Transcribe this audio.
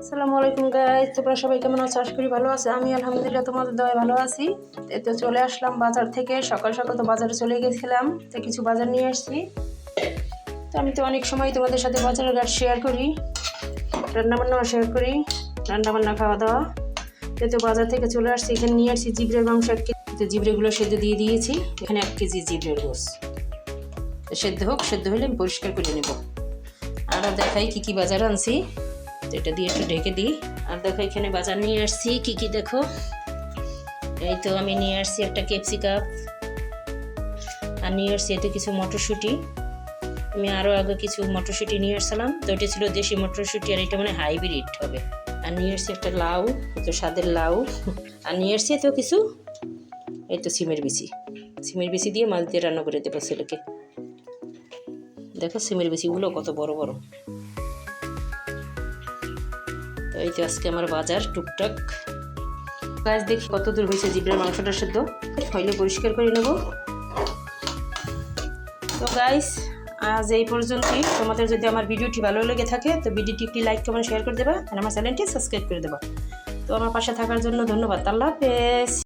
আসসালামু আলাইকুম গাইস, তোমরা সবাই কেমন আছো? আশা করি ভালো আছো। আমি আলহামদুলিল্লাহ তোমাদের দয়ায় ভালো আছি। এই তো চলে আসলাম বাজার থেকে। সকাল সকাল তো বাজারে চলে গেছিলাম, তো কিছু বাজার নিয়ে আসছি। তো আমি তো অনেক সময় তোমাদের সাথে বাজারের ঘাট শেয়ার করি, রান্নাবান্নাও শেয়ার করি, রান্নাবান্না খাওয়া দাওয়া। তো বাজার থেকে চলে আসছি, এখানে নিয়ে আসছি জিবরের মাংস 1 কেজি। তো জিবরেগুলো সেদ্ধ দিয়ে দিয়েছি। এখানে 1 কেজি জিবরের গোস সেদ্ধ হোক, সেদ্ধ হলে আমি পরিষ্কার করে নেব। আর দেখাই কি কি বাজার আনছি। এটা দিয়ে একটু ঢেকে দিই। আর দেখো এখানে বাজার নিয়ে আসছি কি কি দেখো। এই তো আমি নিয়ে আসছি একটা ক্যাপসিকাম, আর নিয়ে আসছি এতে কিছু মটরশুঁটি। আমি আরও আগে কিছু মটরশুঁটি নিয়ে আসছিলাম, তো এটা ছিল দেশি মটরশুঁটি, আর এটা মানে হাইব্রিড হবে। আর নিয়ে আসছি একটা লাউ, তো স্বাদের লাউ। আর নিয়ে আসছি তো কিছু এই তো সিমের বিচি দিয়ে মাছ দিয়ে রান্না করে দেবো ছেলেকে। দেখো সিমের বিচিগুলো কত বড় বড়। তো এই তো আজকে আমার বাজার টুকটাক। গাছ দেখি কত দূর হয়েছে জিবরের মাংসটা সেদ্ধ, হইলে পরিষ্কার করে নেব। তো গাইস আজ এই পর্যন্তই। তোমাদের যদি আমার ভিডিওটি ভালো লেগে থাকে তো ভিডিওটি একটি লাইক কমেন্ট শেয়ার করে দেবা, আর আমার চ্যানেলটি সাবস্ক্রাইব করে দেবা। তো আমার পাশে থাকার জন্য ধন্যবাদ। আল্লাহ হাফেজ।